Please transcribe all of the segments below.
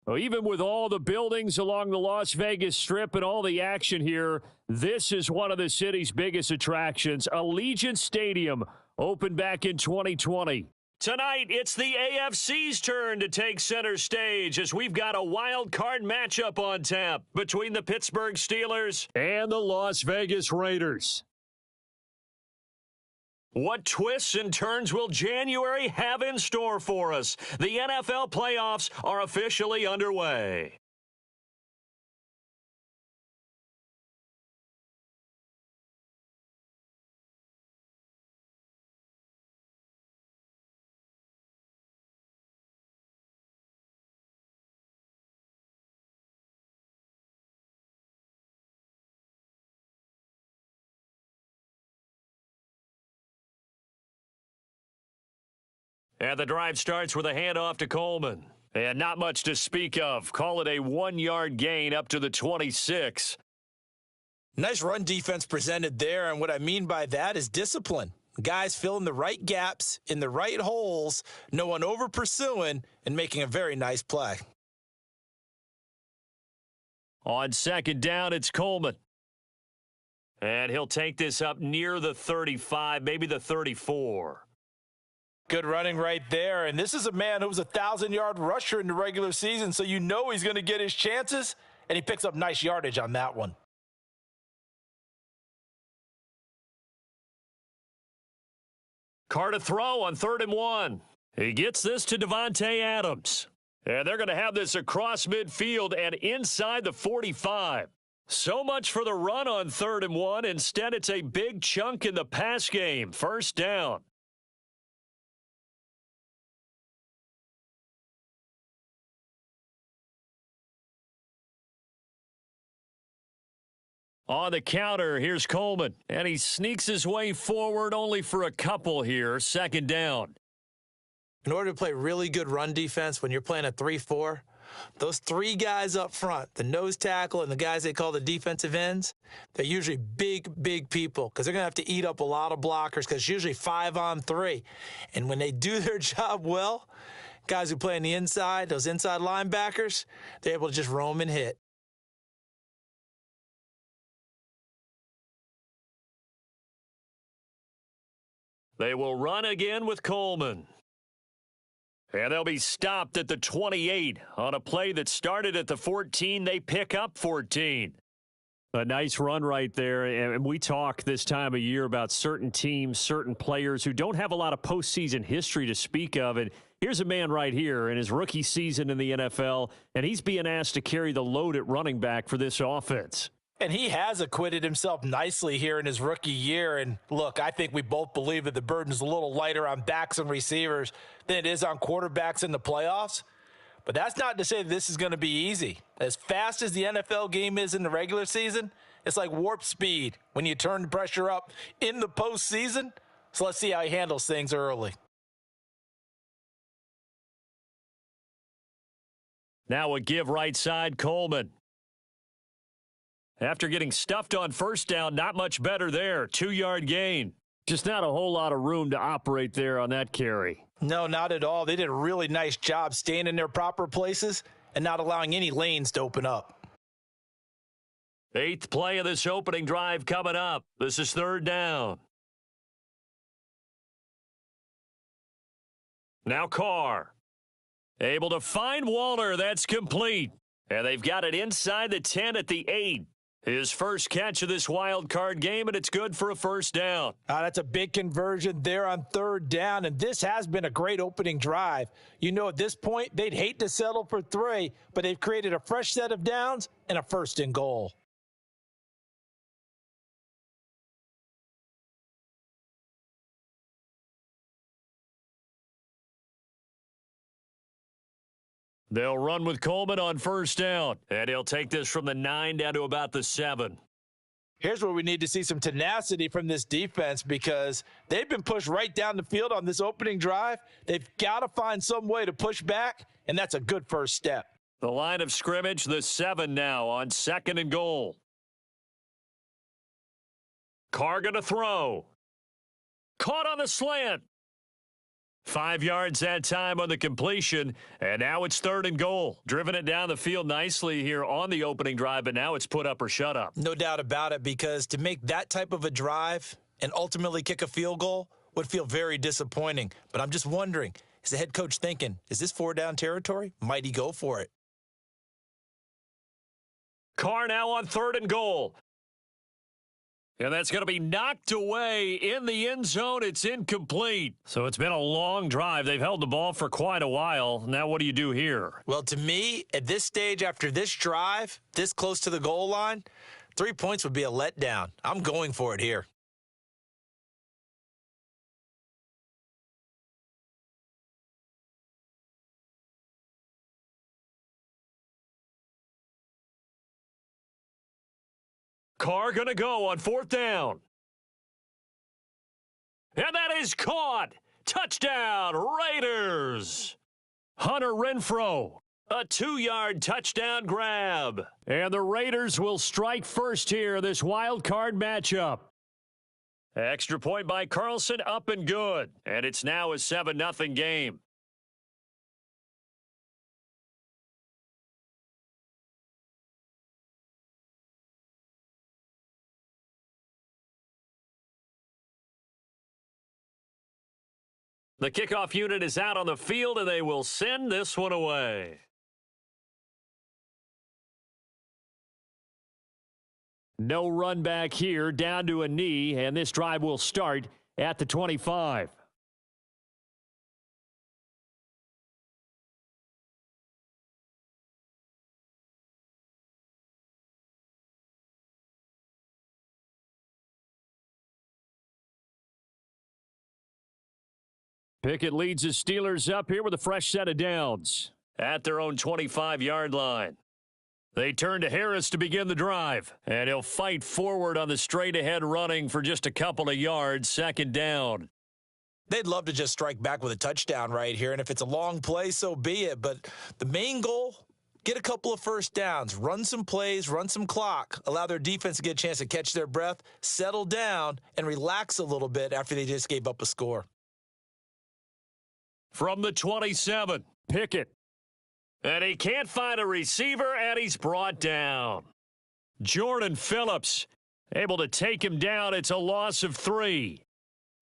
Well, even with all the buildings along the Las Vegas Strip and all the action here, this is one of the city's biggest attractions. Allegiant Stadium opened back in 2020. Tonight, it's the AFC's turn to take center stage as we've got a wild card matchup on tap between the Pittsburgh Steelers and the Las Vegas Raiders. What twists and turns will January have in store for us? The NFL playoffs are officially underway. And the drive starts with a handoff to Coleman. And not much to speak of. Call it a 1-yard gain up to the 26. Nice run defense presented there, and what I mean by that is discipline. Guys filling the right gaps in the right holes, no one over pursuing, and making a very nice play. On second down, it's Coleman. And he'll take this up near the 35, maybe the 34. Good running right there, and this is a man who was a 1,000-yard rusher in the regular season, so you know he's going to get his chances, and he picks up nice yardage on that one. Carr to throw on 3rd and 1. He gets this to Davante Adams. And they're going to have this across midfield and inside the 45. So much for the run on 3rd and 1. Instead, it's a big chunk in the pass game. First down. On the counter, here's Coleman, and he sneaks his way forward only for a couple here. Second down. In order to play really good run defense when you're playing a 3-4, those three guys up front, the nose tackle and the guys they call the defensive ends, they're usually big people because they're going to have to eat up a lot of blockers because it's usually 5-on-3. And when they do their job well, guys who play on the inside, those inside linebackers, they're able to just roam and hit. They will run again with Coleman. And they'll be stopped at the 28 on a play that started at the 14. They pick up 14. A nice run right there. And we talk this time of year about certain teams, certain players who don't have a lot of postseason history to speak of. And here's a man right here in his rookie season in the NFL, and he's being asked to carry the load at running back for this offense. And he has acquitted himself nicely here in his rookie year. And look, I think we both believe that the burden is a little lighter on backs and receivers than it is on quarterbacks in the playoffs. But that's not to say that this is going to be easy. As fast as the NFL game is in the regular season, it's like warp speed when you turn the pressure up in the postseason. So let's see how he handles things early. Now a give right side, Coleman. After getting stuffed on first down, not much better there. 2-yard gain. Just not a whole lot of room to operate there on that carry. No, not at all. They did a really nice job staying in their proper places and not allowing any lanes to open up. 8th play of this opening drive coming up. This is 3rd down. Now Carr. Able to find Waller. That's complete. And they've got it inside the 10 at the 8. His first catch of this wild card game, and it's good for a first down. That's a big conversion there on 3rd down, and this has been a great opening drive. You know, at this point, they'd hate to settle for 3, but they've created a fresh set of downs and a 1st and goal. They'll run with Coleman on first down, and he'll take this from the 9 down to about the 7. Here's where we need to see some tenacity from this defense because they've been pushed right down the field on this opening drive. They've got to find some way to push back, and that's a good first step. The line of scrimmage, the 7 now on 2nd and goal. Carr going to throw. Caught on the slant. 5 yards that time on the completion, and now it's 3rd and goal. Driven it down the field nicely here on the opening drive, but now it's put up or shut up. No doubt about it, because to make that type of a drive and ultimately kick a field goal would feel very disappointing. But I'm just wondering, is the head coach thinking, is this 4-down territory? Might he go for it? Carr now on 3rd and goal. And that's going to be knocked away in the end zone. It's incomplete. So it's been a long drive. They've held the ball for quite a while. Now what do you do here? Well, to me, at this stage, after this drive, this close to the goal line, 3 points would be a letdown. I'm going for it here. Carr going to go on 4th down. And that is caught. Touchdown, Raiders. Hunter Renfrow, a 2-yard touchdown grab. And the Raiders will strike first here, this wild card matchup. Extra point by Carlson, up and good. And it's now a 7-0 game. The kickoff unit is out on the field, and they will send this one away. No run back here, down to a knee, and this drive will start at the 25. Pickett leads the Steelers up here with a fresh set of downs at their own 25-yard line. They turn to Harris to begin the drive, and he'll fight forward on the straight-ahead running for just a couple of yards, 2nd down. They'd love to just strike back with a touchdown right here, and if it's a long play, so be it. But the main goal, get a couple of first downs, run some plays, run some clock, allow their defense to get a chance to catch their breath, settle down, and relax a little bit after they just gave up a score. From the 27, Pickett. And he can't find a receiver, and he's brought down. Jordan Phillips able to take him down. It's a loss of 3.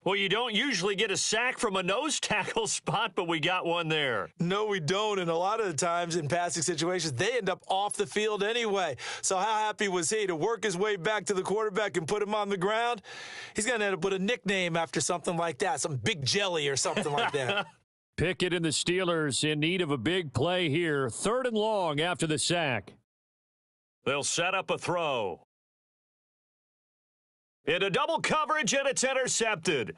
Well, you don't usually get a sack from a nose tackle spot, but we got one there. No, we don't, and a lot of the times in passing situations, they end up off the field anyway. So how happy was he to work his way back to the quarterback and put him on the ground? He's going to end up with a nickname after something like that, some Big Jelly or something like that. Pickett and the Steelers in need of a big play here. 3rd and long after the sack. They'll set up a throw. Into double coverage, and it's intercepted.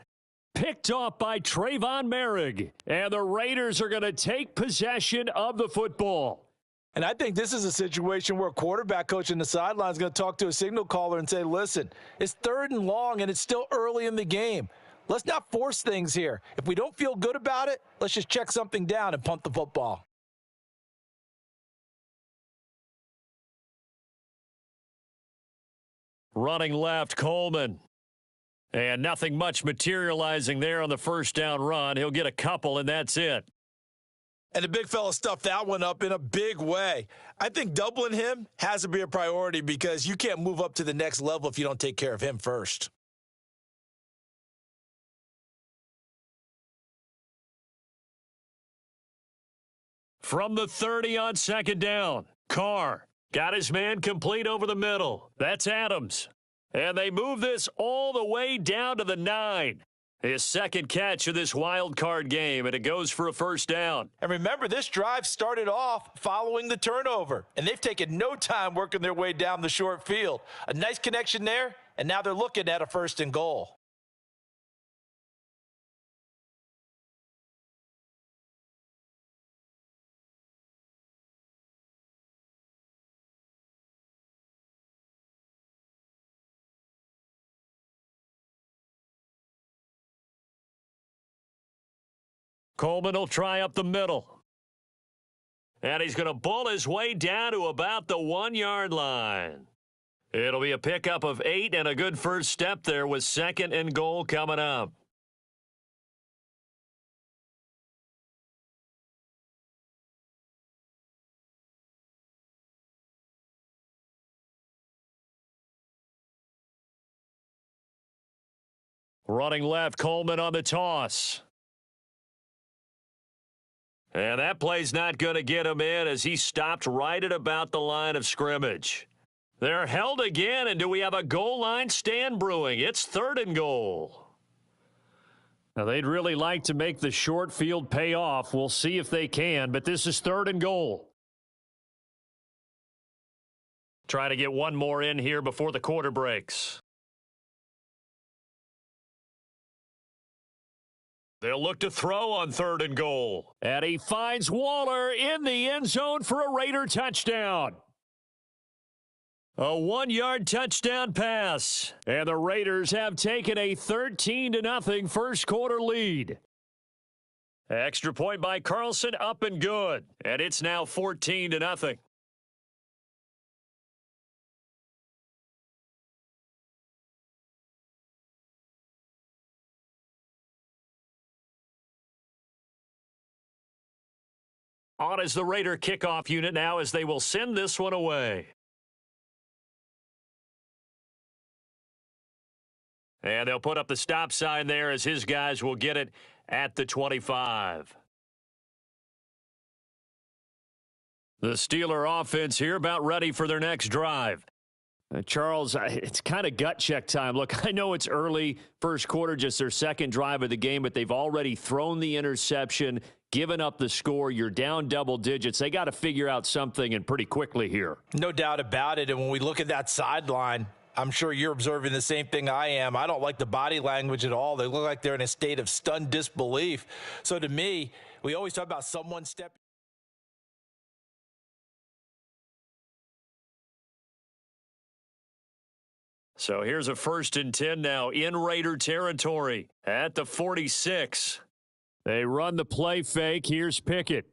Picked off by Trayvon Merrick. And the Raiders are going to take possession of the football. And I think this is a situation where a quarterback coach in the sideline is going to talk to a signal caller and say, listen, it's 3rd and long, and it's still early in the game. Let's not force things here. If we don't feel good about it, let's just check something down and punt the football. Running left, Coleman. And nothing much materializing there on the 1st down run. He'll get a couple, and that's it. And the big fella stuffed that one up in a big way. I think doubling him has to be a priority because you can't move up to the next level if you don't take care of him first. From the 30 on 2nd down, Carr got his man complete over the middle. That's Adams. And they move this all the way down to the 9. His 2nd catch of this wild card game, and it goes for a 1st down. And remember, this drive started off following the turnover, and they've taken no time working their way down the short field. A nice connection there, and now they're looking at a 1st and goal. Coleman will try up the middle. And he's going to bull his way down to about the 1-yard line. It'll be a pickup of 8 and a good first step there with 2nd and goal coming up. Running left, Coleman on the toss. And that play's not going to get him in as he stopped right at about the line of scrimmage. They're held again, and do we have a goal line stand brewing? It's 3rd and goal. Now, they'd really like to make the short field pay off. We'll see if they can, but this is 3rd and goal. Try to get one more in here before the quarter breaks. They'll look to throw on 3rd and goal. And he finds Waller in the end zone for a Raider touchdown. A 1-yard touchdown pass. And the Raiders have taken a 13-0 first quarter lead. Extra point by Carlson, up and good. And it's now 14-0. On is the Raider kickoff unit now as they will send this one away. And they'll put up the stop sign there as his guys will get it at the 25. The Steeler offense here about ready for their next drive. Charles, it's kind of gut check time. Look, I know it's early, first quarter, just their second drive of the game, but they've already thrown the interception, given up the score. You're down double digits. They got to figure out something, and pretty quickly here. No doubt about it. And when we look at that sideline, I'm sure you're observing the same thing I am. I don't like the body language at all. They look like they're in a state of stunned disbelief. So to me, we always talk about someone stepping. So here's a 1st and 10 now in Raider territory at the 46. They run the play fake. Here's Pickett.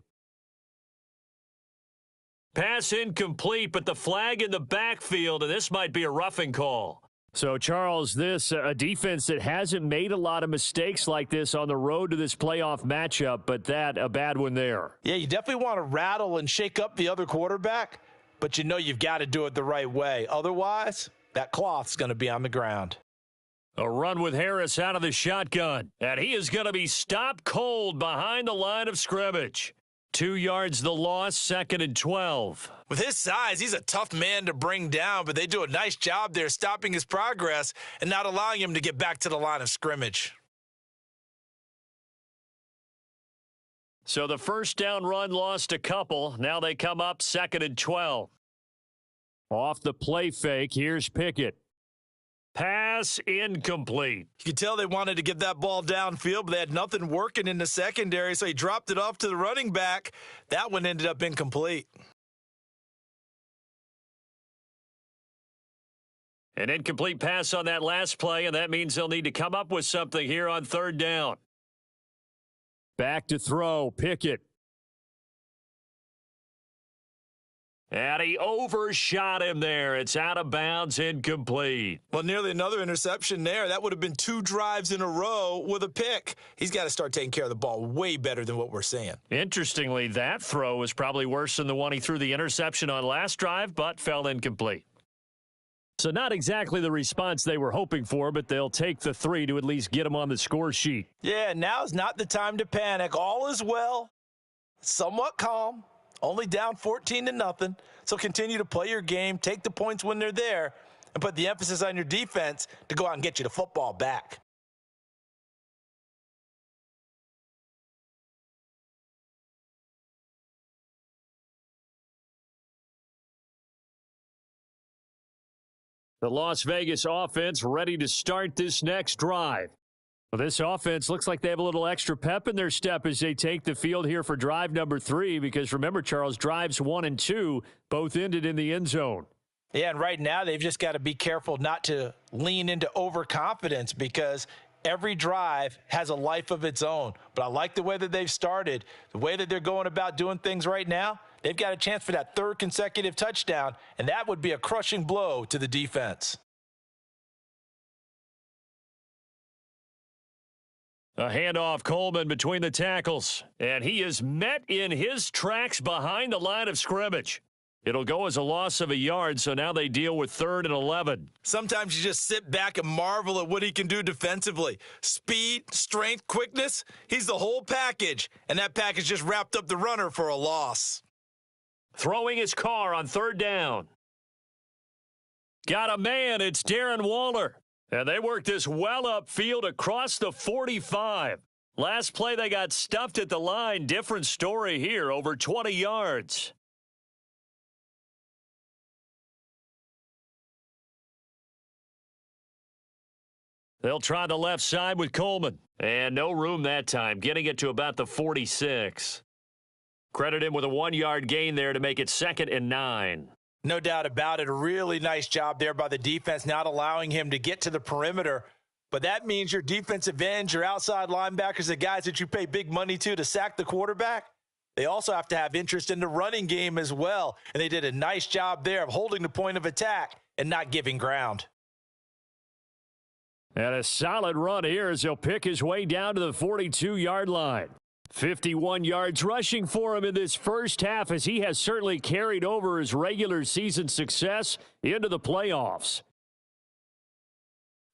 Pass incomplete, but the flag in the backfield, and this might be a roughing call. So, Charles, this a defense that hasn't made a lot of mistakes like this on the road to this playoff matchup, but that a bad one there. Yeah, you definitely want to rattle and shake up the other quarterback, but you know you've got to do it the right way. Otherwise, that cloth's going to be on the ground. A run with Harris out of the shotgun, and he is going to be stopped cold behind the line of scrimmage. 2 yards the loss, 2nd and 12. With his size, he's a tough man to bring down, but they do a nice job there stopping his progress and not allowing him to get back to the line of scrimmage. So the first down run lost a couple. Now they come up 2nd and 12. Off the play fake, here's Pickett. Pass incomplete. You could tell they wanted to get that ball downfield, but they had nothing working in the secondary, so he dropped it off to the running back. That one ended up incomplete. An incomplete pass on that last play, and that means they'll need to come up with something here on 3rd down. Back to throw, Pickett. And he overshot him there. It's out of bounds, incomplete. Well, nearly another interception there. That would have been 2 drives in a row with a pick. He's got to start taking care of the ball way better than what we're seeing. Interestingly, that throw was probably worse than the one he threw the interception on last drive, but fell incomplete. So not exactly the response they were hoping for, but they'll take the 3 to at least get them on the score sheet. Yeah, now's not the time to panic. All is well, somewhat calm. Only down 14-0, so continue to play your game, take the points when they're there, and put the emphasis on your defense to go out and get you the football back. The Las Vegas offense ready to start this next drive. Well, this offense looks like they have a little extra pep in their step as they take the field here for drive number 3, because remember, Charles, drives 1 and 2 both ended in the end zone. Yeah, and right now they've just got to be careful not to lean into overconfidence, because every drive has a life of its own. But I like the way that they've started, the way that they're going about doing things right now. They've got a chance for that 3rd consecutive touchdown, and that would be a crushing blow to the defense. A handoff, Coleman between the tackles, and he is met in his tracks behind the line of scrimmage. It'll go as a loss of a yard, so now they deal with 3rd and 11. Sometimes you just sit back and marvel at what he can do defensively. Speed, strength, quickness, he's the whole package. And that package just wrapped up the runner for a loss. Throwing his car on 3rd down. Got a man, it's Darren Waller. And they worked this well upfield across the 45. Last play they got stuffed at the line. Different story here, over 20 yards. They'll try the left side with Coleman. And no room that time, getting it to about the 46. Credit him with a 1-yard gain there to make it 2nd and 9. No doubt about it. A really nice job there by the defense, not allowing him to get to the perimeter. But that means your defensive ends, your outside linebackers, the guys that you pay big money to sack the quarterback, they also have to have interest in the running game as well. And they did a nice job there of holding the point of attack and not giving ground. And a solid run here as he'll pick his way down to the 42-yard line. 51 yards rushing for him in this first half, as he has certainly carried over his regular season success into the playoffs.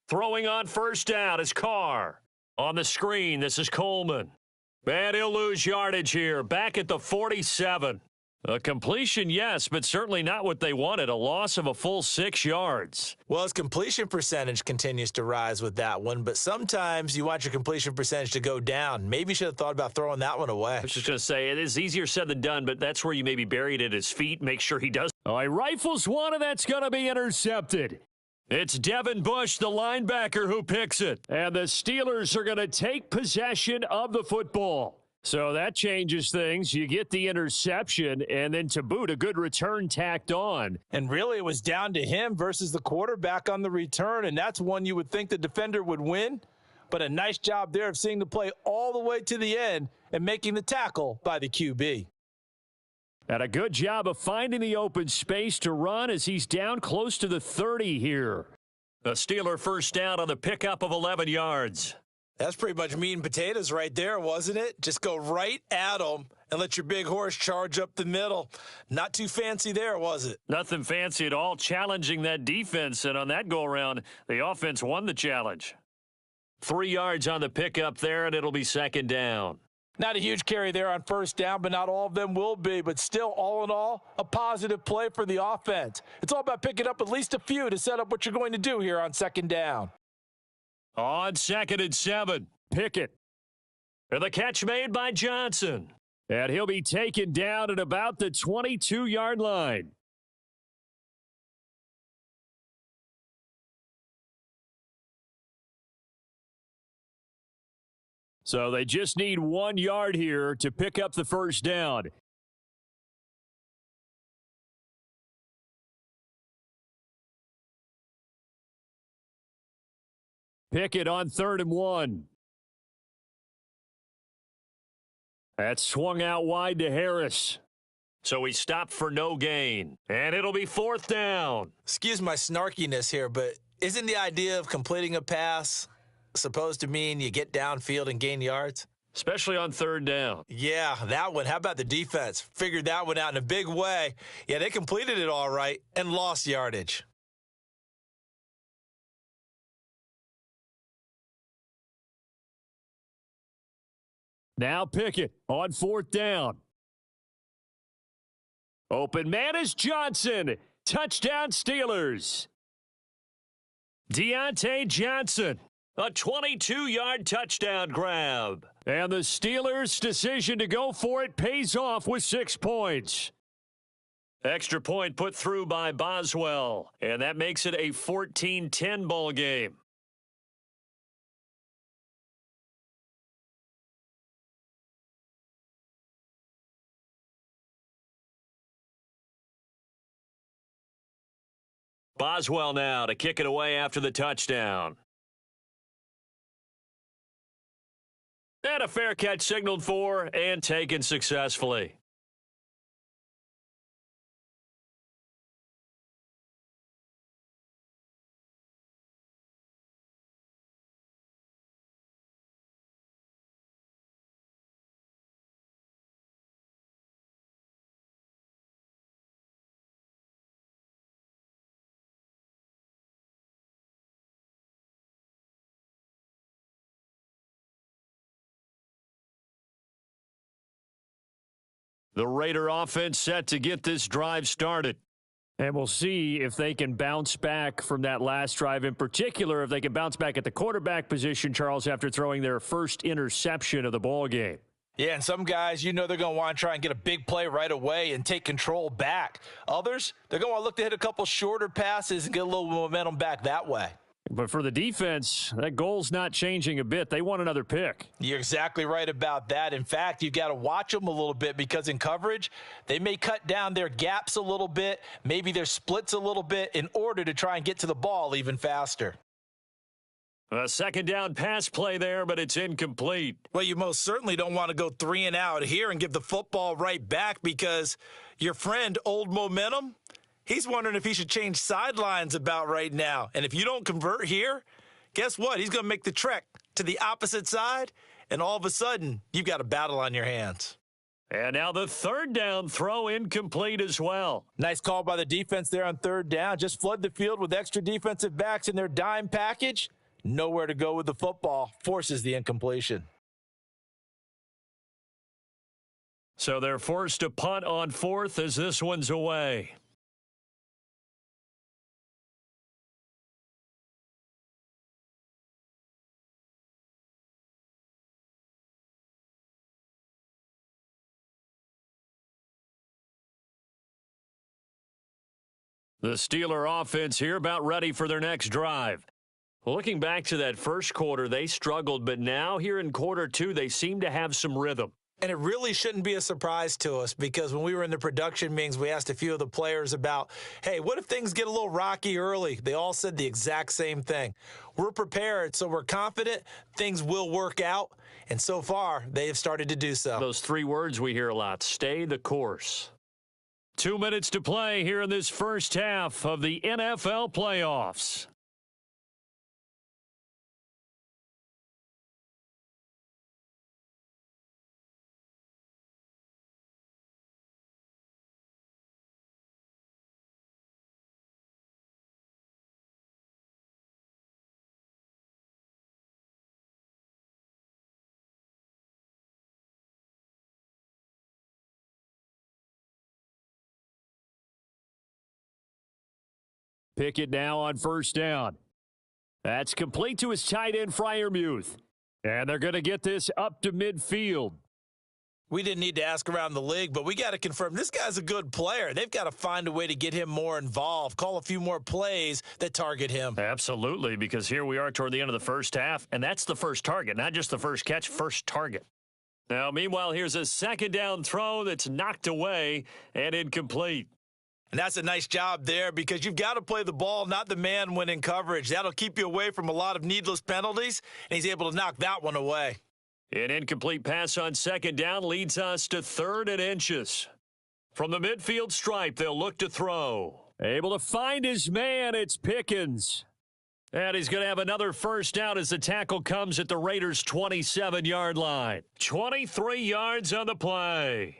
Throwing on 1st down is Carr. On the screen, this is Coleman. And he'll lose yardage here, back at the 47. A completion, yes, but certainly not what they wanted. A loss of a full 6 yards. Well, his completion percentage continues to rise with that one, but sometimes you want your completion percentage to go down. Maybe you should have thought about throwing that one away. I was just going to say, it is easier said than done, but that's where you maybe bury it at his feet. Make sure he does. Oh, he rifles one, and that's going to be intercepted. It's Devin Bush, the linebacker, who picks it. And the Steelers are going to take possession of the football. So that changes things. You get the interception, and then to boot, a good return tacked on. And really, it was down to him versus the quarterback on the return, and that's one you would think the defender would win. But a nice job there of seeing the play all the way to the end and making the tackle by the QB. And a good job of finding the open space to run as he's down close to the 30 here. A Steeler 1st down on the pickup of 11 yards. That's pretty much meat and potatoes right there, wasn't it? Just go right at them and let your big horse charge up the middle. Not too fancy there, was it? Nothing fancy at all, challenging that defense. And on that go-around, the offense won the challenge. 3 yards on the pickup there, and it'll be 2nd down. Not a huge carry there on 1st down, but not all of them will be. But still, all in all, a positive play for the offense. It's all about picking up at least a few to set up what you're going to do here on 2nd down. On 2nd and 7, Pickett. And the catch made by Johnson. And he'll be taken down at about the 22-yard line. So they just need 1 yard here to pick up the 1st down. Pickett on 3rd and 1. That swung out wide to Harris. So he stopped for no gain. And it'll be 4th down. Excuse my snarkiness here, but isn't the idea of completing a pass supposed to mean you get downfield and gain yards? Especially on 3rd down. Yeah, that one. How about the defense? Figured that one out in a big way. Yeah, they completed it all right and lost yardage. Now Pickett on 4th down. Open man is Johnson. Touchdown Steelers. Deontay Johnson. A 22-yard touchdown grab. And the Steelers' decision to go for it pays off with 6 points. Extra point put through by Boswell. And that makes it a 14-10 ball game. Boswell now to kick it away after the touchdown. And a fair catch signaled for and taken successfully. The Raider offense set to get this drive started. And we'll see if they can bounce back from that last drive, in particular, if they can bounce back at the quarterback position, Charles, after throwing their first interception of the ball game. Yeah, and some guys, they're going to want to try and get a big play right away and take control back. Others, they're going to want to look to hit a couple shorter passes and get a little momentum back that way. But for the defense, that goal's not changing a bit. They want another pick. You're exactly right about that. In fact, you've got to watch them a little bit because in coverage, they may cut down their gaps a little bit, maybe their splits a little bit in order to try and get to the ball even faster. A second down pass play there, but it's incomplete. Well, you most certainly don't want to go 3 and out here and give the football right back because your friend, Old Momentum, he's wondering if he should change sidelines about right now. And if you don't convert here, guess what? He's going to make the trek to the opposite side, and all of a sudden, you've got a battle on your hands. And now the third down throw incomplete as well. Nice call by the defense there on third down. Just flood the field with extra defensive backs in their dime package. Nowhere to go with the football. Forces the incompletion. So they're forced to punt on fourth as this one's away. The Steeler offense here about ready for their next drive. Looking back to that first quarter, they struggled, but now here in quarter two, they seem to have some rhythm. And it really shouldn't be a surprise to us because when we were in the production meetings, we asked a few of the players about, hey, what if things get a little rocky early? They all said the exact same thing. We're prepared, so we're confident things will work out. And so far, they have started to do so. Those 3 words we hear a lot, stay the course. 2 minutes to play here in this first half of the NFL playoffs. Pickett now on first down. That's complete to his tight end, Freiermuth. And they're going to get this up to midfield. We didn't need to ask around the league, but we got to confirm this guy's a good player. They've got to find a way to get him more involved, call a few more plays that target him. Absolutely, because here we are toward the end of the first half, and that's the first target, not just the first catch, first target. Now, meanwhile, here's a second down throw that's knocked away and incomplete. And that's a nice job there because you've got to play the ball, not the man when in coverage. That'll keep you away from a lot of needless penalties, and he's able to knock that one away. An incomplete pass on second down leads us to 3rd and inches. From the midfield stripe, they'll look to throw. Able to find his man, it's Pickens. And he's going to have another first down as the tackle comes at the Raiders' 27-yard line. 23 yards on the play.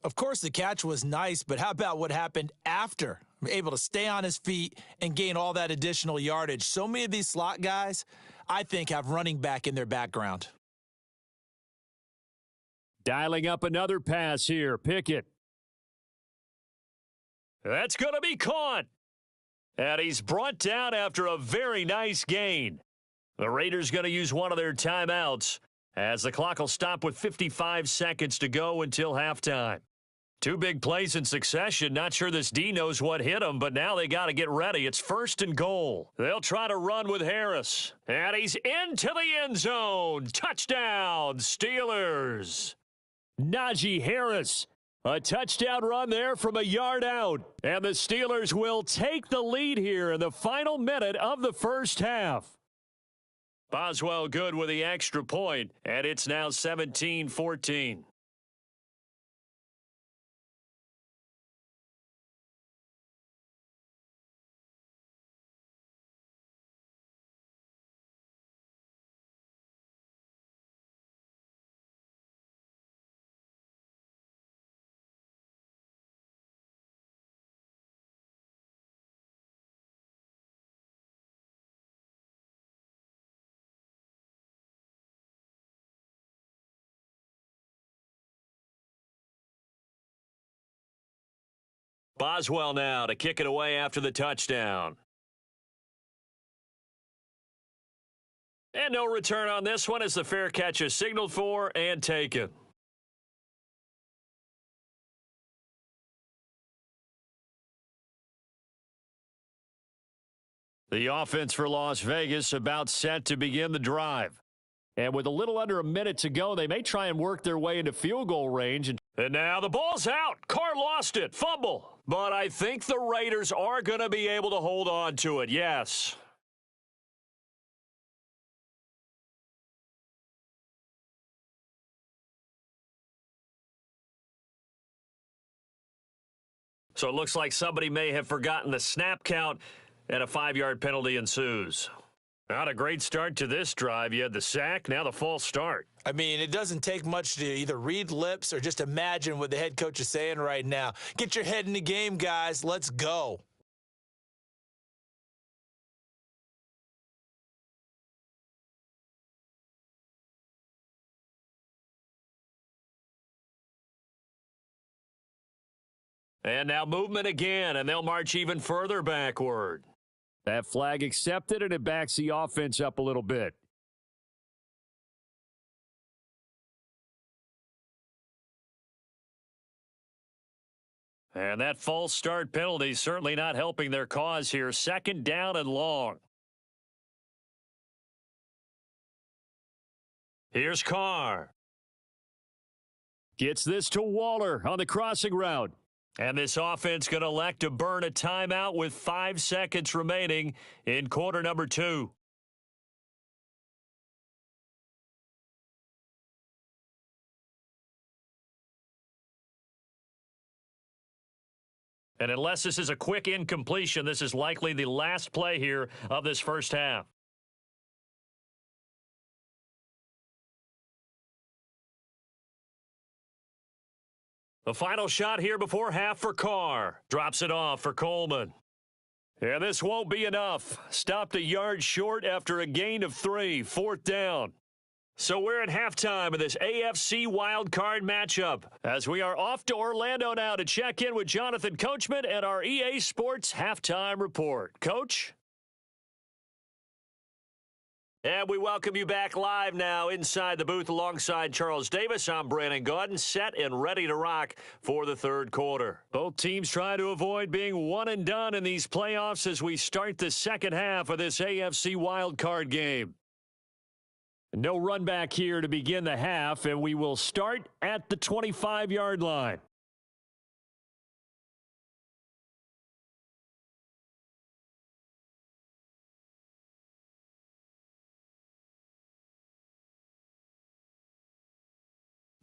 Of course, the catch was nice, but how about what happened after? Able to stay on his feet and gain all that additional yardage. So many of these slot guys, I think, have running back in their background. Dialing up another pass here, Pickett. That's going to be caught. And he's brought down after a very nice gain. The Raiders going to use one of their timeouts as the clock will stop with 55 seconds to go until halftime. 2 big plays in succession. Not sure this D knows what hit him, but now they got to get ready. It's 1st and goal. They'll try to run with Harris. And he's into the end zone. Touchdown, Steelers. Najee Harris. A touchdown run there from a yard out. And the Steelers will take the lead here in the final minute of the first half. Boswell good with the extra point, and it's now 17-14. Boswell now to kick it away after the touchdown. And no return on this one as the fair catch is signaled for and taken. The offense for Las Vegas about set to begin the drive. And with a little under a minute to go, they may try and work their way into field goal range. And now the ball's out. Carr lost it. Fumble. But I think the Raiders are going to be able to hold on to it. Yes. So it looks like somebody may have forgotten the snap count, and a 5-yard penalty ensues. Not a great start to this drive. You had the sack, now the false start. I mean, it doesn't take much to either read lips or just imagine what the head coach is saying right now. Get your head in the game, guys. Let's go. And now movement again, and they'll march even further backward. That flag accepted, and it backs the offense up a little bit. And that false start penalty certainly not helping their cause here. 2nd down and long. Here's Carr. Gets this to Waller on the crossing route. And this offense going to elect to burn a timeout with 5 seconds remaining in quarter number 2. And unless this is a quick incompletion, this is likely the last play here of this first half. The final shot here before half for Carr. Drops it off for Coleman. And this won't be enough. Stopped a yard short after a gain of 3. 4th down. So we're at halftime of this AFC wildcard matchup as we are off to Orlando now to check in with Jonathan Coachman and our EA Sports halftime report. Coach? And we welcome you back live now inside the booth alongside Charles Davis. I'm Brandon Gaudin, set and ready to rock for the third quarter. Both teams try to avoid being one and done in these playoffs as we start the second half of this AFC wildcard game. No run back here to begin the half, and we will start at the 25-yard line.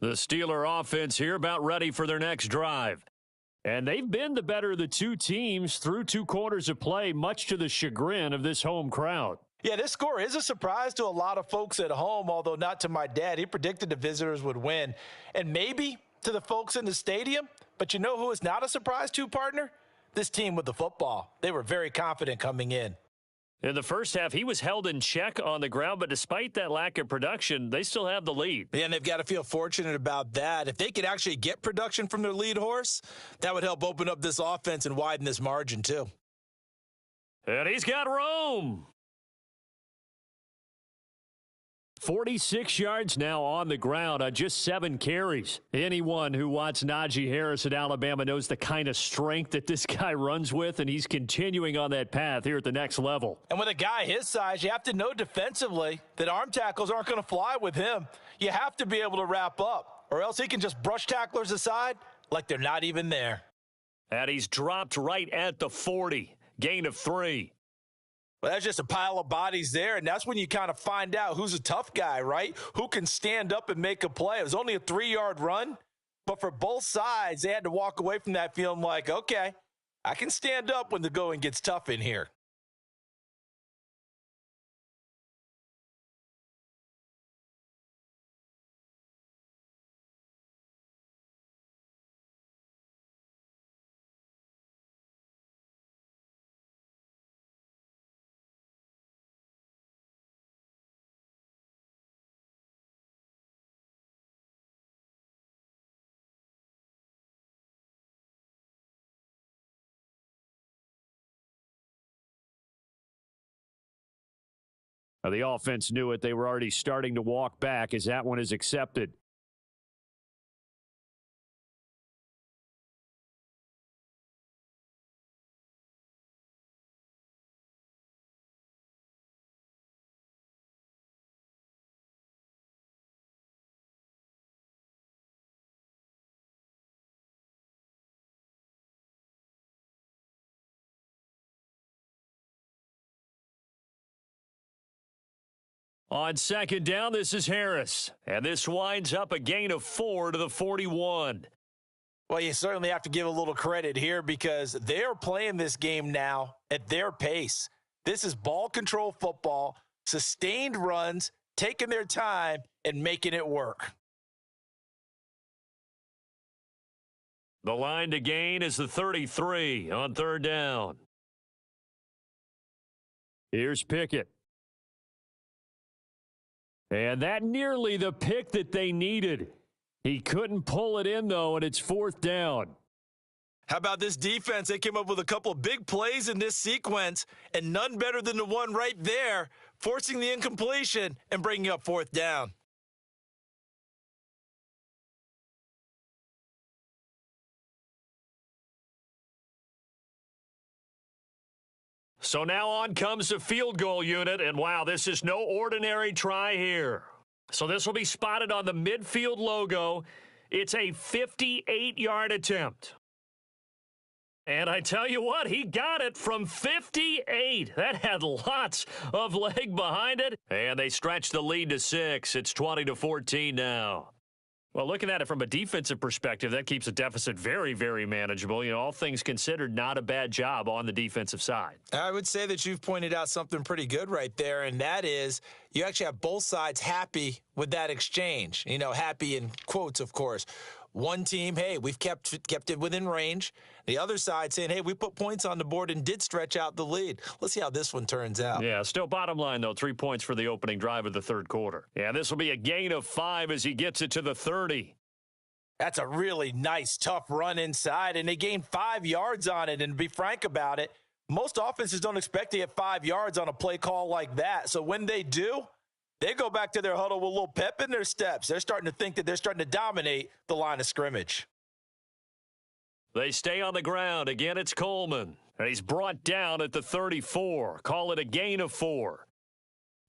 The Steeler offense here about ready for their next drive. And they've been the better of the two teams through 2 quarters of play, much to the chagrin of this home crowd. Yeah, this score is a surprise to a lot of folks at home, although not to my dad. He predicted the visitors would win. And maybe to the folks in the stadium. But you know who is not a surprise to, partner? This team with the football. They were very confident coming in. In the first half, he was held in check on the ground, but despite that lack of production, they still have the lead. Yeah, and they've got to feel fortunate about that. If they could actually get production from their lead horse, that would help open up this offense and widen this margin too. And he's got room. 46 yards now on the ground on just 7 carries. Anyone who watched Najee Harris at Alabama knows the kind of strength that this guy runs with, and he's continuing on that path here at the next level. And with a guy his size, you have to know defensively that arm tackles aren't going to fly with him. You have to be able to wrap up, or else he can just brush tacklers aside like they're not even there. And he's dropped right at the 40. Gain of 3. Well, that's just a pile of bodies there, and that's when you kind of find out who's a tough guy, right? Who can stand up and make a play. It was only a 3-yard run, but for both sides, they had to walk away from that feeling like, okay, I can stand up when the going gets tough in here. The offense knew it. They were already starting to walk back as that one is accepted. On second down, this is Harris. And this winds up a gain of 4 to the 41. Well, you certainly have to give a little credit here because they're playing this game now at their pace. This is ball control football, sustained runs, taking their time, and making it work. The line to gain is the 33 on third down. Here's Pickett. And that nearly the pick that they needed. He couldn't pull it in, though, and it's fourth down. How about this defense? They came up with a couple of big plays in this sequence, and none better than the one right there, forcing the incompletion and bringing up fourth down. So now on comes the field goal unit, and wow, this is no ordinary try here. So this will be spotted on the midfield logo. It's a 58-yard attempt. And I tell you what, he got it from 58. That had lots of leg behind it. And they stretch the lead to 6. It's 20-14 now. Well, looking at it from a defensive perspective, that keeps the deficit very, very manageable. You know, all things considered, not a bad job on the defensive side. I would say that you've pointed out something pretty good right there, and that is you actually have both sides happy with that exchange. You know, happy in quotes, of course. One team, hey, we've kept it within range. The other side saying, hey, we put points on the board and did stretch out the lead. Let's see how this one turns out. Yeah, still bottom line, though, 3 points for the opening drive of the third quarter. Yeah, this will be a gain of 5 as he gets it to the 30. That's a really nice, tough run inside, and they gained 5 yards on it. And to be frank about it, most offenses don't expect to get 5 yards on a play call like that. So when they do, they go back to their huddle with a little pep in their steps. They're starting to think that they're starting to dominate the line of scrimmage. They stay on the ground. Again, it's Coleman. And he's brought down at the 34. Call it a gain of 4.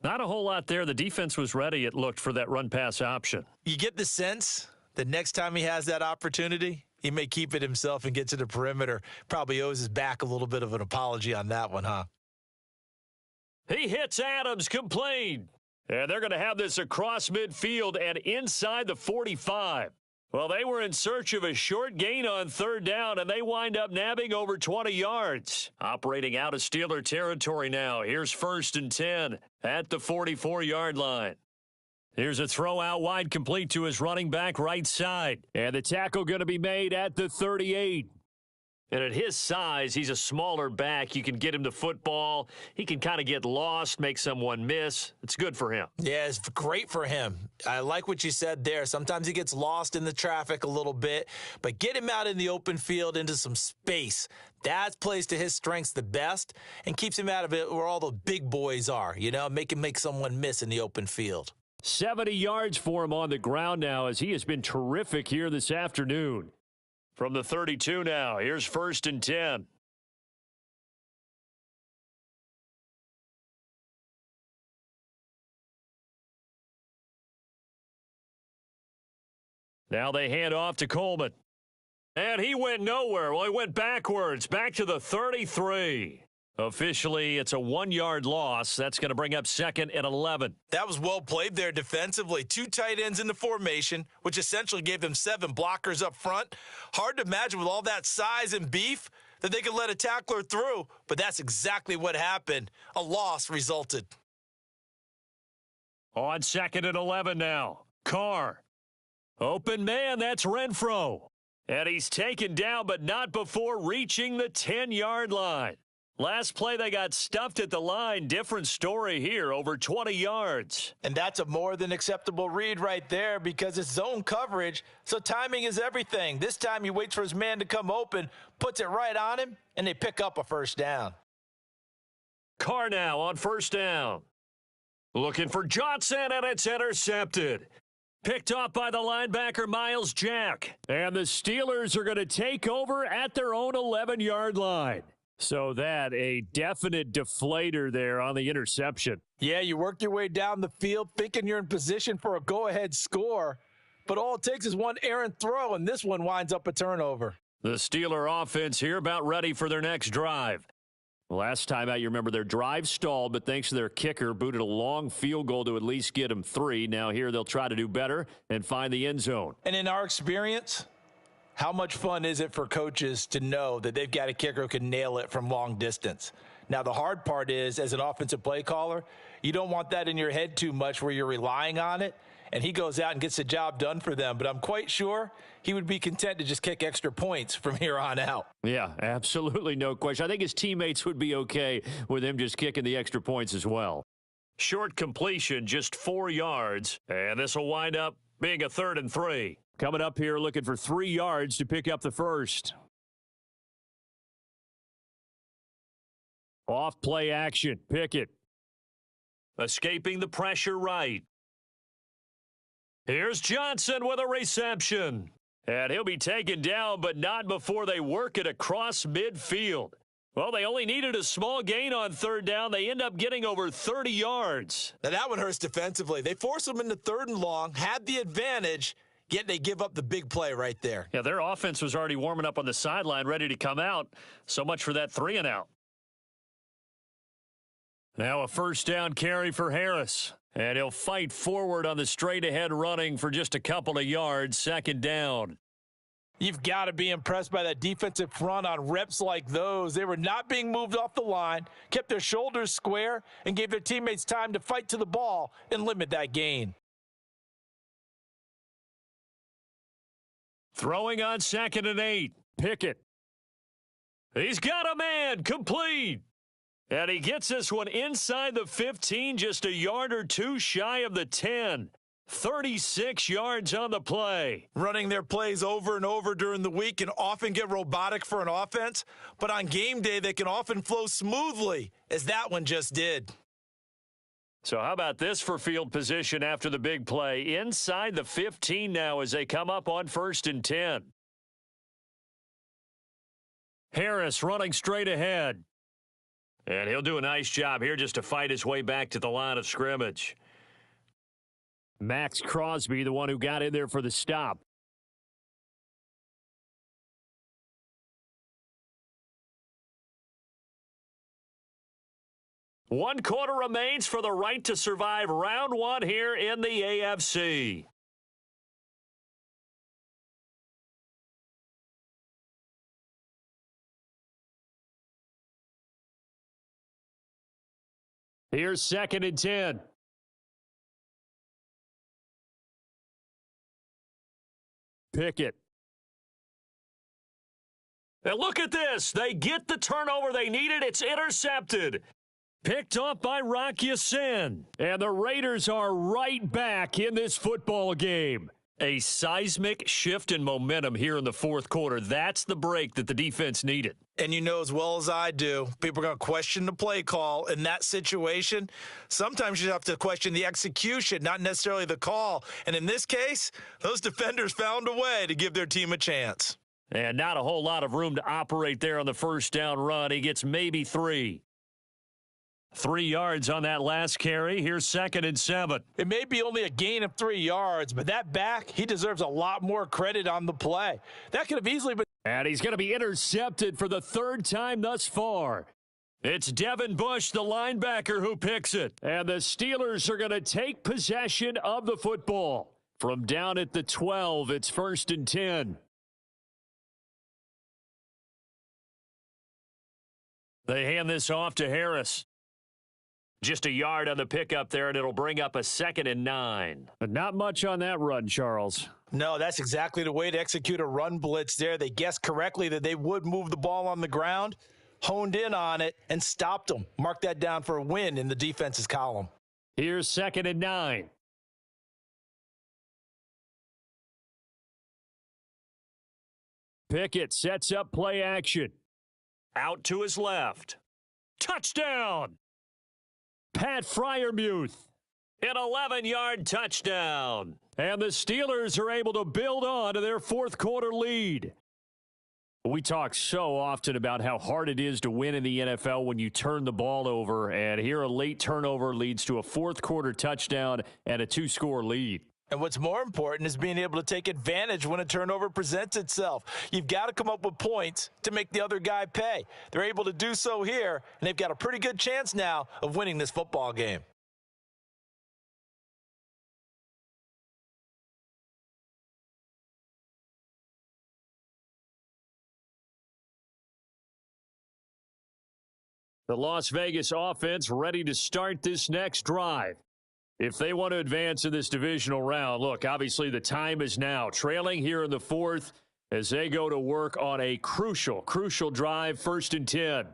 Not a whole lot there. The defense was ready, it looked, for that run-pass option. You get the sense that next time he has that opportunity, he may keep it himself and get to the perimeter. Probably owes his back a little bit of an apology on that one, huh? He hits Adams, complete. And they're going to have this across midfield and inside the 45. Well, they were in search of a short gain on third down, and they wind up nabbing over 20 yards. Operating out of Steeler territory now. Here's 1st and 10 at the 44-yard line. Here's a throw out wide, complete to his running back right side. And the tackle going to be made at the 38. And at his size, he's a smaller back. You can get him the football. He can kind of get lost, make someone miss. It's good for him. Yeah, it's great for him. I like what you said there. Sometimes he gets lost in the traffic a little bit, but get him out in the open field into some space. That plays to his strengths the best and keeps him out of it where all the big boys are, you know, make someone miss in the open field. 70 yards for him on the ground now as he has been terrific here this afternoon. From the 32 now, here's 1st and 10. Now they hand off to Coleman. And he went nowhere. Well, he went backwards, back to the 33. Officially, it's a 1-yard loss. That's going to bring up 2nd and 11. That was well played there defensively. 2 tight ends in the formation, which essentially gave them 7 blockers up front. Hard to imagine with all that size and beef that they could let a tackler through, but that's exactly what happened. A loss resulted. On 2nd and 11 now. Carr. Open man, that's Renfro. And he's taken down, but not before reaching the 10-yard line. Last play, they got stuffed at the line. Different story here, over 20 yards. And that's a more than acceptable read right there because it's zone coverage, so timing is everything. This time he waits for his man to come open, puts it right on him, and they pick up a first down. Carr now on 1st down. Looking for Johnson, and it's intercepted. Picked off by the linebacker, Miles Jack. And the Steelers are going to take over at their own 11-yard line. So that, a definite deflator there on the interception. Yeah, you work your way down the field thinking you're in position for a go-ahead score, but all it takes is one errant throw, and this one winds up a turnover. The Steeler offense here about ready for their next drive. Last time out, you remember their drive stalled, but thanks to their kicker, booted a long field goal to at least get them 3. Now here they'll try to do better and find the end zone. And in our experience, how much fun is it for coaches to know that they've got a kicker who can nail it from long distance? Now, the hard part is, as an offensive play caller, you don't want that in your head too much where you're relying on it, and he goes out and gets the job done for them. But I'm quite sure he would be content to just kick extra points from here on out. Yeah, absolutely no question. I think his teammates would be okay with him just kicking the extra points as well. Short completion, just 4 yards, and this will wind up being a 3rd and 3. Coming up here looking for 3 yards to pick up the first. Off play action, Pickett. Escaping the pressure right. Here's Johnson with a reception. And he'll be taken down, but not before they work it across midfield. Well, they only needed a small gain on 3rd down. They end up getting over 30 yards. Now that one hurts defensively. They force them into 3rd and long, had the advantage, yet they give up the big play right there. Yeah, their offense was already warming up on the sideline, ready to come out. So much for that 3 and out. Now a 1st down carry for Harris. And he'll fight forward on the straight-ahead running for just a couple of yards. 2nd down. You've got to be impressed by that defensive front on reps like those. They were not being moved off the line, kept their shoulders square, and gave their teammates time to fight to the ball and limit that gain. Throwing on 2nd and 8. Pickett. He's got a man. Complete. And he gets this one inside the 15, just a yard or 2 shy of the 10. 36 yards on the play. Running their plays over and over during the week can often get robotic for an offense, but on game day they can often flow smoothly, as that one just did. So how about this for field position after the big play? Inside the 15 now as they come up on 1st and 10. Harris running straight ahead. And he'll do a nice job here just to fight his way back to the line of scrimmage. Max Crosby, the one who got in there for the stop. One quarter remains for the right to survive round 1 here in the AFC. Here's 2nd and 10. Pickett. And look at this. They get the turnover they needed. It's intercepted. Picked off by Rock Ya-Sin. And the Raiders are right back in this football game. A seismic shift in momentum here in the 4th quarter. That's the break that the defense needed. And you know as well as I do, people are going to question the play call in that situation. Sometimes you have to question the execution, not necessarily the call. And in this case, those defenders found a way to give their team a chance. And not a whole lot of room to operate there on the 1st down run. He gets maybe 3. 3 yards on that last carry. Here's 2nd and 7. It may be only a gain of 3 yards, but that back, he deserves a lot more credit on the play. That could have easily been. And he's going to be intercepted for the 3rd time thus far. It's Devin Bush, the linebacker, who picks it. And the Steelers are going to take possession of the football. From down at the 12, it's 1st and 10. They hand this off to Harris. Just a yard on the pickup there, and it'll bring up a 2nd and 9. But not much on that run, Charles. No, that's exactly the way to execute a run blitz there. They guessed correctly that they would move the ball on the ground, honed in on it, and stopped them. Mark that down for a win in the defense's column. Here's 2nd and 9. Pickett sets up play action. Out to his left. Touchdown! Pat Freiermuth. An 11-yard touchdown. And the Steelers are able to build on to their fourth quarter lead. We talk so often about how hard it is to win in the NFL when you turn the ball over, and here a late turnover leads to a fourth quarter touchdown and a 2-score lead. And what's more important is being able to take advantage when a turnover presents itself. You've got to come up with points to make the other guy pay. They're able to do so here, and they've got a pretty good chance now of winning this football game. The Las Vegas offense ready to start this next drive. If they want to advance in this divisional round, look, obviously the time is now. Trailing here in the fourth as they go to work on a crucial drive, 1st and 10.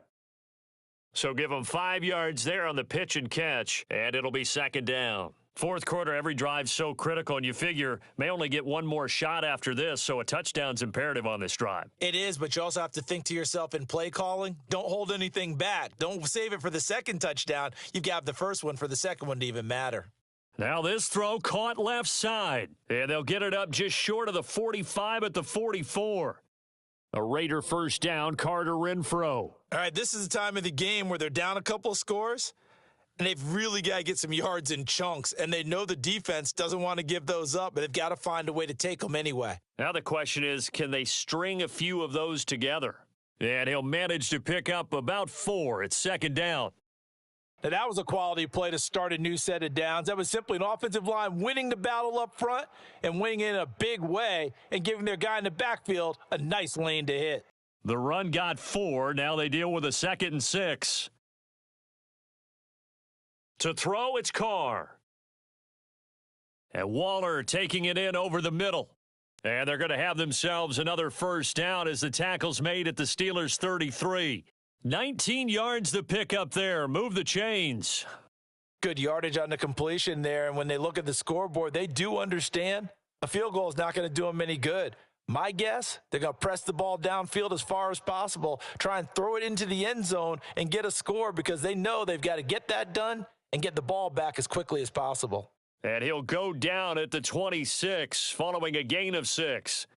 So give them 5 yards there on the pitch and catch, and it'll be 2nd down. Fourth quarter, every drive's so critical, and you figure may only get one more shot after this, so a touchdown's imperative on this drive. It is, but you also have to think to yourself in play calling, don't hold anything back. Don't save it for the second touchdown. You've got the first one for the second one to even matter. Now this throw caught left side, and they'll get it up just short of the 45 at the 44. A Raider first down, Carter Renfro. All right, this is the time of the game where they're down a couple of scores, and they've really got to get some yards in chunks, and they know the defense doesn't want to give those up, but they've got to find a way to take them anyway. Now the question is, can they string a few of those together? And he'll manage to pick up about 4 at 2nd down. Now, that was a quality play to start a new set of downs. That was simply an offensive line winning the battle up front and winning in a big way and giving their guy in the backfield a nice lane to hit. The run got 4. Now they deal with a 2nd and 6. To throw, it's Carr. And Waller taking it in over the middle. And they're going to have themselves another first down as the tackle's made at the Steelers' 33. 19 yards to pick up there. Move the chains. Good yardage on the completion there. And when they look at the scoreboard, they do understand a field goal is not going to do them any good. My guess, they're going to press the ball downfield as far as possible, try and throw it into the end zone and get a score because they know they've got to get that done and get the ball back as quickly as possible. And he'll go down at the 26 following a gain of 6.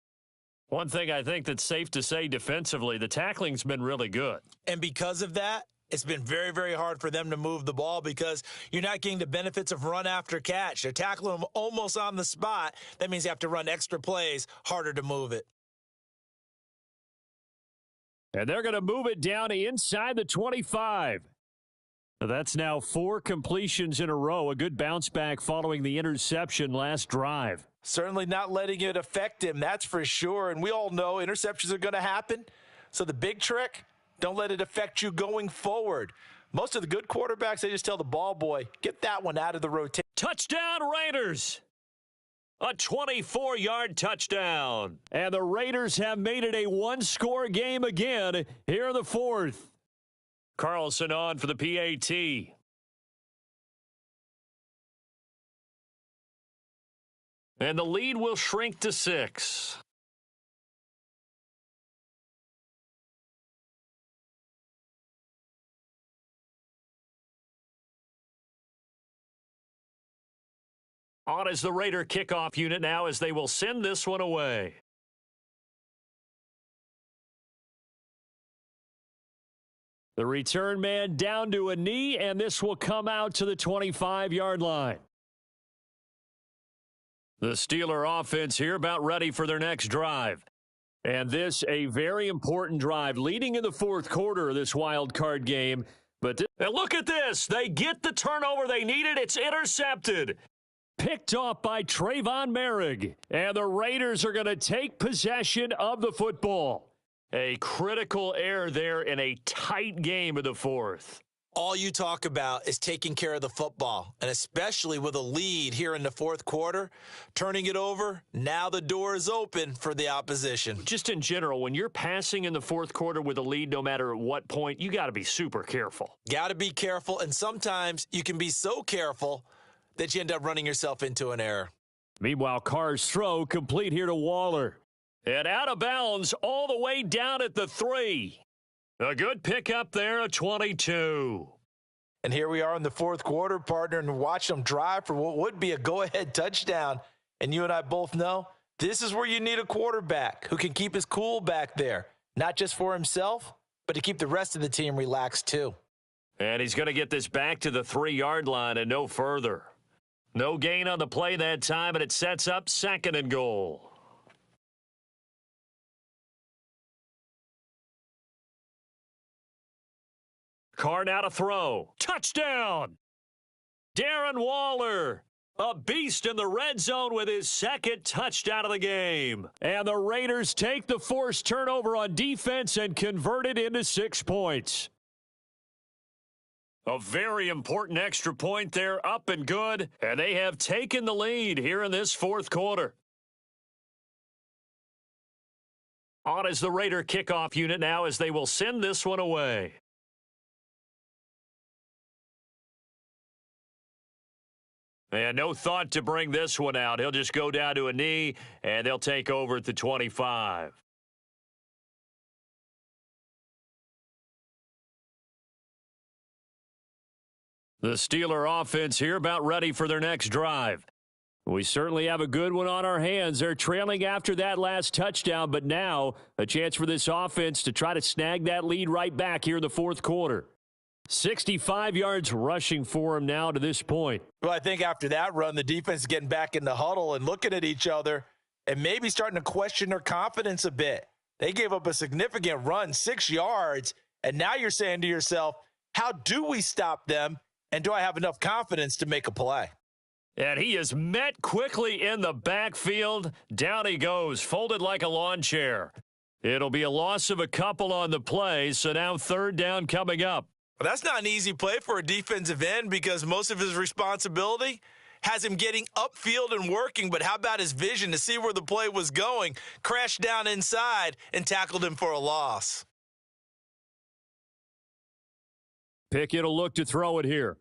One thing I think that's safe to say defensively, the tackling's been really good. And because of that, it's been very, very hard for them to move the ball because you're not getting the benefits of run after catch. They're tackling them almost on the spot. That means you have to run extra plays, harder to move it. And they're going to move it down to inside the 25. That's now 4 completions in a row. A good bounce back following the interception last drive. Certainly not letting it affect him, that's for sure. And we all know interceptions are going to happen. So the big trick, don't let it affect you going forward. Most of the good quarterbacks, they just tell the ball boy, get that one out of the rotation. Touchdown Raiders! A 24-yard touchdown. And the Raiders have made it a 1-score game again here in the fourth. Carlson on for the PAT. And the lead will shrink to 6. On is the Raider kickoff unit now as they will send this one away. The return man down to a knee, and this will come out to the 25-yard line. The Steeler offense here about ready for their next drive. And this a very important drive leading in the fourth quarter of this wild card game. And look at this. They get the turnover they needed. It's intercepted. Picked off by Trayvon Merrick. And the Raiders are going to take possession of the football. A critical error there in a tight game of the fourth. All you talk about is taking care of the football, and especially with a lead here in the fourth quarter, turning it over, now the door is open for the opposition. Just in general, when you're passing in the fourth quarter with a lead, no matter at what point, you got to be super careful. Got to be careful, and sometimes you can be so careful that you end up running yourself into an error. Meanwhile, Carr's throw complete here to Waller. And out of bounds all the way down at the 3. A good pickup there, a 22. And here we are in the fourth quarter, partner, and watch them drive for what would be a go-ahead touchdown. And you and I both know this is where you need a quarterback who can keep his cool back there, not just for himself, but to keep the rest of the team relaxed too. And he's going to get this back to the 3-yard line and no further. No gain on the play that time, and it sets up 2nd and goal. Carr now to throw. Touchdown! Darren Waller, a beast in the red zone with his 2nd touchdown of the game. And the Raiders take the forced turnover on defense and convert it into 6 points. A very important extra point there, up and good, and they have taken the lead here in this fourth quarter. On is the Raider kickoff unit now as they will send this one away. And no thought to bring this one out. He'll just go down to a knee, and they'll take over at the 25. The Steeler offense here about ready for their next drive. We certainly have a good one on our hands. They're trailing after that last touchdown, but now a chance for this offense to try to snag that lead right back here in the fourth quarter. 65 yards rushing for him now to this point. Well, I think after that run, the defense is getting back in the huddle and looking at each other and maybe starting to question their confidence a bit. They gave up a significant run, 6 yards, and now you're saying to yourself, how do we stop them, and do I have enough confidence to make a play? And he is met quickly in the backfield. Down he goes, folded like a lawn chair. It'll be a loss of a couple on the play, so now 3rd down coming up. Well, that's not an easy play for a defensive end because most of his responsibility has him getting upfield and working, but how about his vision to see where the play was going, crashed down inside, and tackled him for a loss. Pickett will look to throw it here.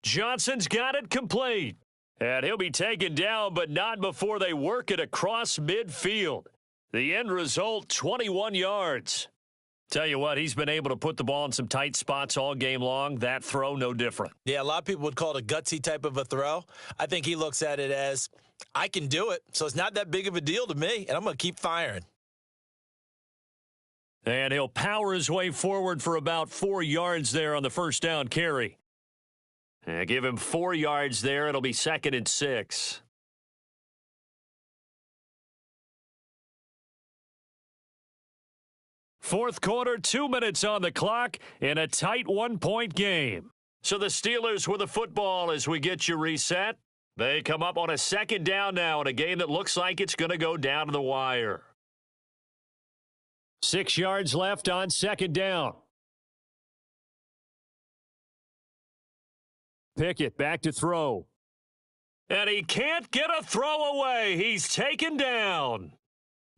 Johnson's got it complete. And he'll be taken down, but not before they work it across midfield. The end result, 21 yards. Tell you what, he's been able to put the ball in some tight spots all game long. That throw, no different. Yeah, a lot of people would call it a gutsy type of a throw. I think he looks at it as, I can do it, so it's not that big of a deal to me, and I'm going to keep firing. And he'll power his way forward for about 4 yards there on the first down carry. And give him 4 yards there. It'll be 2nd and 6. Fourth quarter, 2 minutes on the clock in a tight 1-point game. So the Steelers with the football as we get you reset. They come up on a 2nd down now in a game that looks like it's going to go down to the wire. 6 yards left on 2nd down. Pickett back to throw. And he can't get a throw away. He's taken down.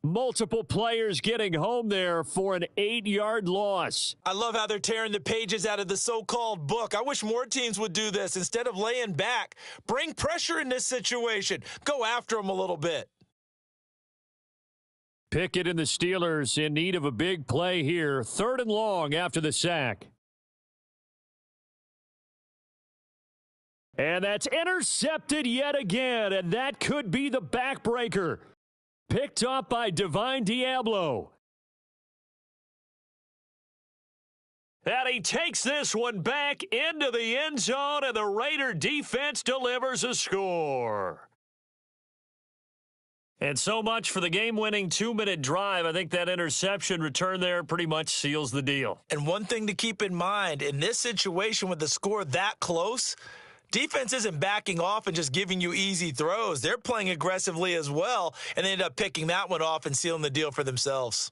Multiple players getting home there for an 8-yard loss. I love how they're tearing the pages out of the so-called book. I wish more teams would do this instead of laying back. Bring pressure in this situation. Go after them a little bit. Pickett and the Steelers in need of a big play here. 3rd and long after the sack. And that's intercepted yet again, and that could be the backbreaker. Picked up by Divine Diablo. And he takes this one back into the end zone, and the Raider defense delivers a score. And so much for the game-winning 2-minute drive. I think that interception return there pretty much seals the deal. And one thing to keep in mind, in this situation with the score that close, defense isn't backing off and just giving you easy throws. They're playing aggressively as well, and they end up picking that one off and sealing the deal for themselves.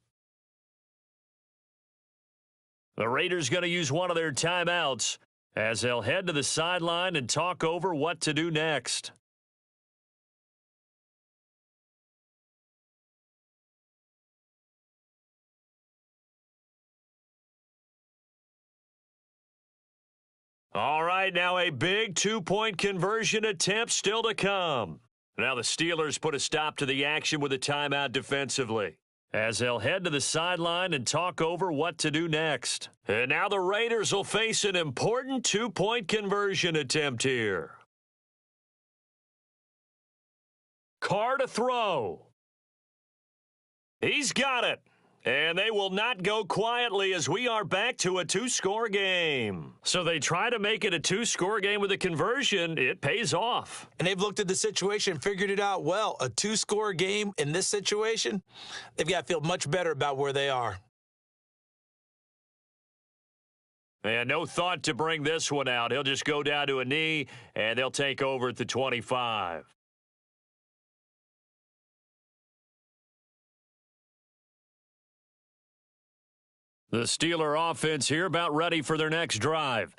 The Raiders going to use one of their timeouts as they'll head to the sideline and talk over what to do next. All right, now a big 2-point conversion attempt still to come. Now the Steelers put a stop to the action with a timeout defensively. as they'll head to the sideline and talk over what to do next. And now the Raiders will face an important two-point conversion attempt here. Carr to throw. He's got it. And they will not go quietly as we are back to a two-score game. So they try to make it a two-score game with a conversion. It pays off. And they've looked at the situation, figured it out well. A two-score game in this situation, they've got to feel much better about where they are. And no thought to bring this one out. He'll just go down to a knee, and they'll take over at the 25. The Steeler offense here about ready for their next drive.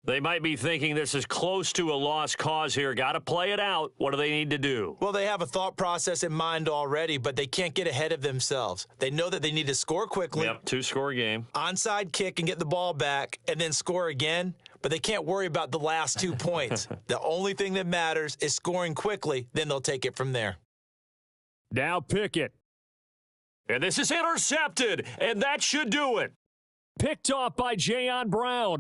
They might be thinking this is close to a lost cause here. Got to play it out. What do they need to do? Well, they have a thought process in mind already, but they can't get ahead of themselves. They know that they need to score quickly. Yep, two-score game. Onside kick and get the ball back and then score again, but they can't worry about the last 2 points. The only thing that matters is scoring quickly, then they'll take it from there. Now Pickett. And this is intercepted, and that should do it. Picked off by Jayon Brown.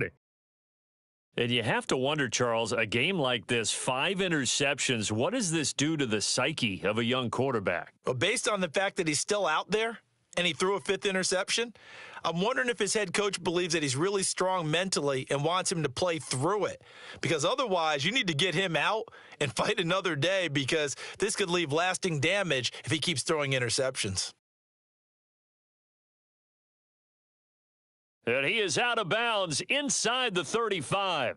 And you have to wonder, Charles, a game like this, 5 interceptions, what does this do to the psyche of a young quarterback? Well, based on the fact that he's still out there and he threw a 5th interception, I'm wondering if his head coach believes that he's really strong mentally and wants him to play through it. Because otherwise, you need to get him out and fight another day, because this could leave lasting damage if he keeps throwing interceptions. And he is out of bounds inside the 35.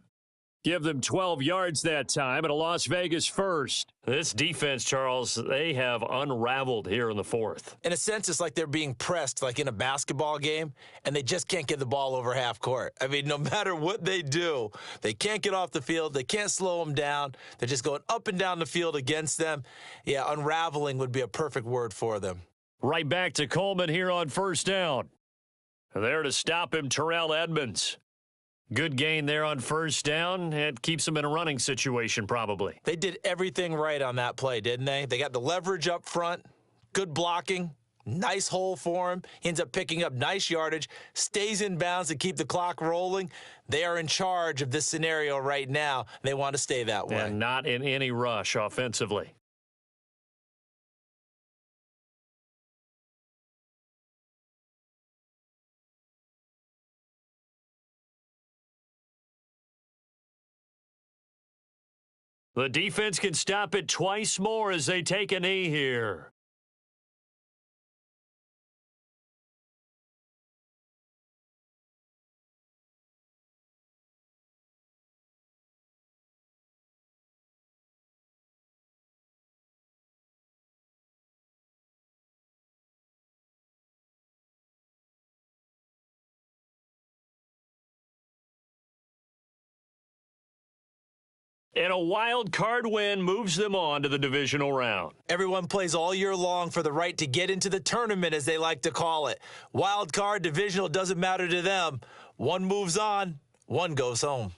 Give them 12 yards that time and a Las Vegas first. This defense, Charles, they have unraveled here in the 4th. In a sense, it's like they're being pressed like in a basketball game, and they just can't get the ball over half court. I mean, no matter what they do, they can't get off the field. They can't slow them down. They're just going up and down the field against them. Yeah, unraveling would be a perfect word for them. Right back to Coleman here on first down. There to stop him, Terrell Edmunds. Good gain there on first down. It keeps them in a running situation, probably. They did everything right on that play, didn't they? They got the leverage up front, good blocking, nice hole for him. He ends up picking up nice yardage, stays in bounds to keep the clock rolling. They are in charge of this scenario right now. They want to stay that way. And not in any rush offensively. The defense can stop it twice more as they take a knee here. And a wild card win moves them on to the divisional round. Everyone plays all year long for the right to get into the tournament, as they like to call it. Wild card, divisional, doesn't matter to them. One moves on, one goes home.